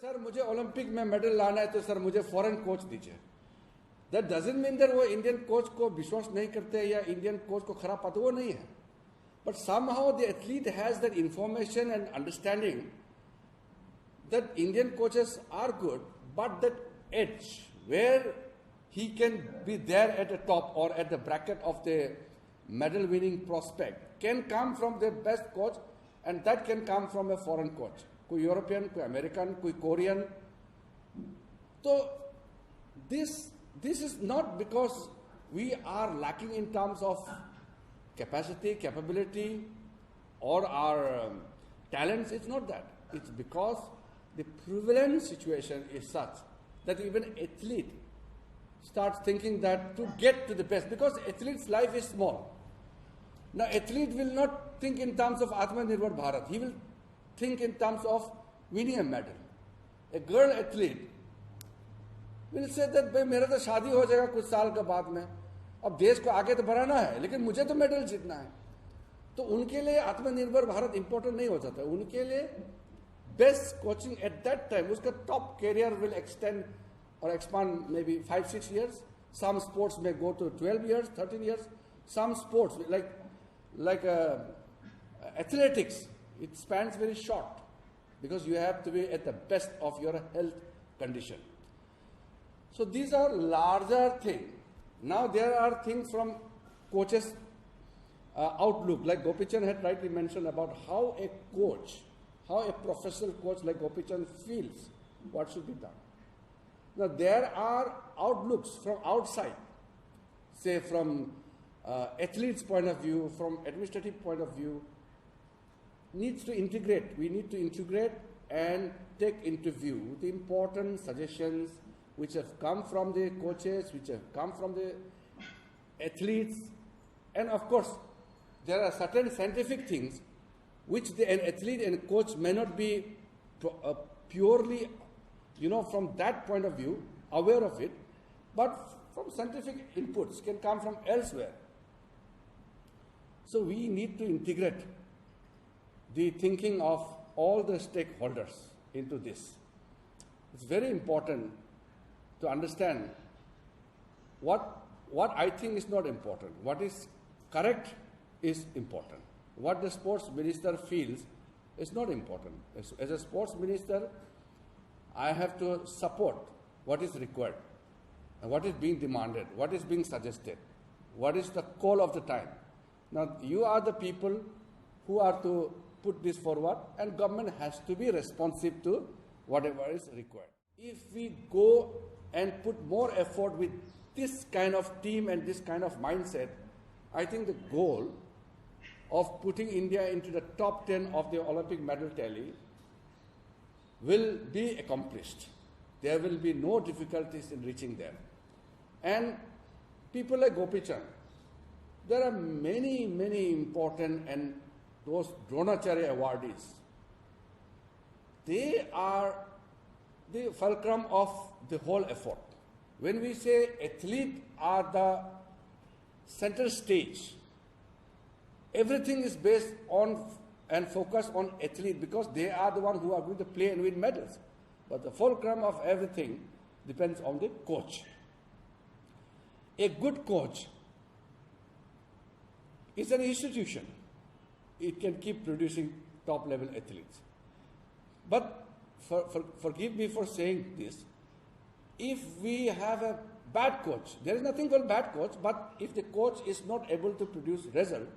Sir मुझे Olympic में medal लाना है तो सर मुझे फॉरेन कोच दीजिए. That doesn't mean that वो इंडियन कोच को विश्वास नहीं करते या इंडियन कोच को खराब पाते, वो नहीं है. But somehow the athlete has that information and understanding that Indian coaches are good, but that edge where he can be there at the top or at the bracket of the medal winning prospect can come from the best coach, and that can come from a foreign coach. कोई European, कोई American, कोई Korean. तो this is not because we are lacking in terms of capacity, capability, or our talents. It's not that. It's because the prevalent situation is such that even athlete starts thinking that to get to the best, because athlete's life is small. Now, athlete will not think in terms of Atmanirbhar Bharat. He will think in terms of winning a medal. A girl athlete will say that भाई मेरा तो शादी हो जाएगा कुछ साल के बाद में, अब देश को आगे तो बढ़ाना है, लेकिन मुझे तो मेडल जीतना है. तो उनके लिए आत्मनिर्भर भारत इंपॉर्टेंट नहीं हो जाता. उनके लिए best coaching at that time, उसका top career will extend or expand maybe 5-6 years. Some sports may go to 12 years, 13 years. Some sports like athletics, it spans very short because you have to be at the best of your health condition. So these are larger things. Now there are things from coaches' outlook, like Gopichand had rightly mentioned about how a coach, how a professional coach like Gopichand feels what should be done. Now, there are outlooks from outside, say from athlete's point of view, from administrative point of view, needs to integrate. We need to integrate and take into view the important suggestions which have come from the coaches, which have come from the athletes, and of course, there are certain scientific things which an athlete and coach may not be purely from that point of view, aware of it, but from scientific inputs can come from elsewhere. So we need to integrate the thinking of all the stakeholders into this. It's very important to understand what I think is not important. What is correct is important. What the sports minister feels is not important. As a sports minister, I have to support what is required and what is being demanded, what is being suggested, what is the call of the time. Now, you are the people who are to put this forward, and government has to be responsive to whatever is required. If we go and put more effort with this kind of team and this kind of mindset, I think the goal of putting India into the top 10 of the Olympic medal tally will be accomplished. There will be no difficulties in reaching there. And people like Gopichand, there are many, many important, and those Dronacharya awardees, they are the fulcrum of the whole effort. When we say athletes are the center stage, everything is based on and focus on athletes because they are the ones who are going to play and win medals. But the fulcrum of everything depends on the coach. A good coach is an institution. It can keep producing top-level athletes. But forgive me for saying this, if we have a bad coach, there is nothing called bad coach, but if the coach is not able to produce result,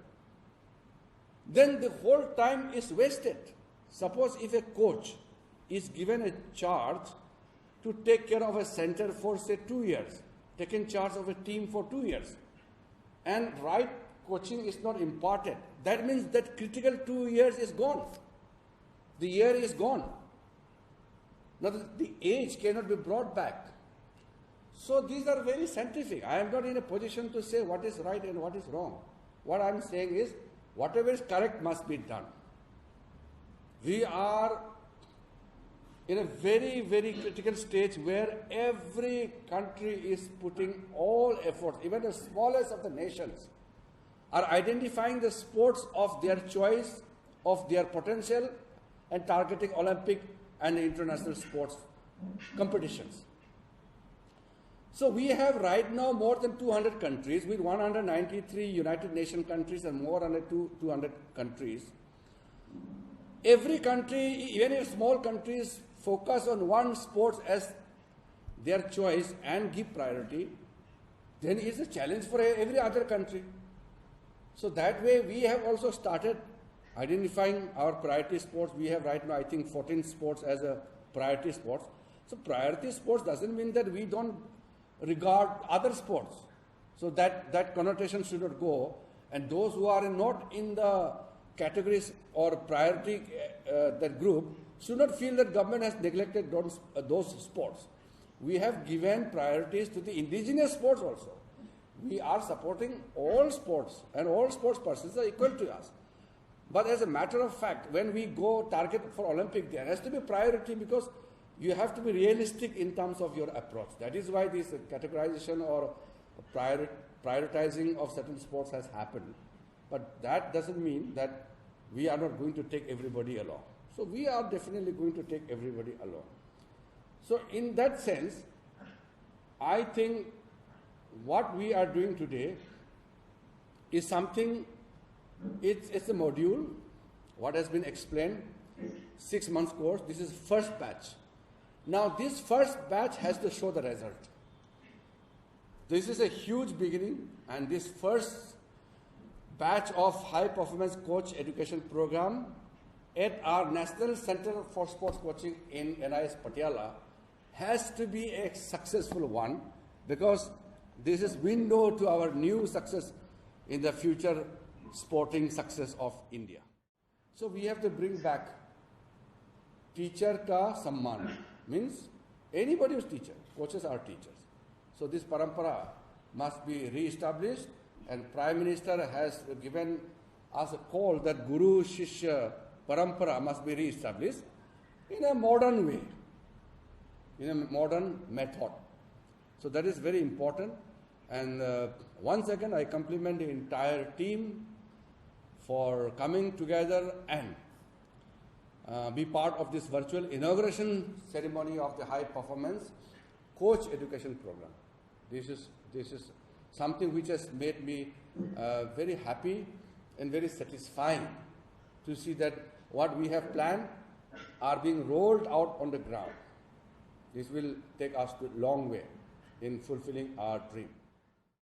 then the whole time is wasted. Suppose if a coach is given a charge to take care of a center for say 2 years, taking charge of a team for 2 years, and right coaching is not imparted, that means that critical 2 years is gone. The year is gone. Now the age cannot be brought back. So these are very scientific. I am not in a position to say what is right and what is wrong. What I am saying is, whatever is correct must be done. We are in a very, very critical stage where every country is putting all efforts, even the smallest of the nations, are identifying the sports of their choice, of their potential, and targeting Olympic and international sports competitions. So we have right now more than 200 countries with 193 United Nations countries and more than 200 countries. Every country, even if small countries, focus on one sport as their choice and give priority, then it's a challenge for every other country. So that way we have also started identifying our priority sports. We have right now, I think, 14 sports as a priority sports. So priority sports doesn't mean that we don't regard other sports. So that connotation should not go. And those who are not in the categories or priority that group should not feel that government has neglected those sports. We have given priorities to the indigenous sports also. We are supporting all sports, and all sports persons are equal to us. But as a matter of fact, when we go target for Olympic, there has to be priority because you have to be realistic in terms of your approach. That is why this categorization or prioritizing of certain sports has happened. But that doesn't mean that we are not going to take everybody along. So we are definitely going to take everybody along. So in that sense, I think what we are doing today is something, it's a module, what has been explained, 6 months course. This is first batch. Now this first batch has to show the result. This is a huge beginning, and this first batch of high performance coach education program at our National Center for Sports Coaching in NIS Patiala has to be a successful one, because this is window to our new success in the future sporting success of India. So we have to bring back teacher ka samman, means anybody who's teacher, coaches are teachers. So this parampara must be re-established, and Prime Minister has given us a call that Guru Shishya parampara must be re-established in a modern way, in a modern method. So that is very important. And once again, I compliment the entire team for coming together and be part of this virtual inauguration ceremony of the high performance coach education program. This is something which has made me very happy and very satisfying to see that what we have planned are being rolled out on the ground. This will take us to a long way in fulfilling our dream.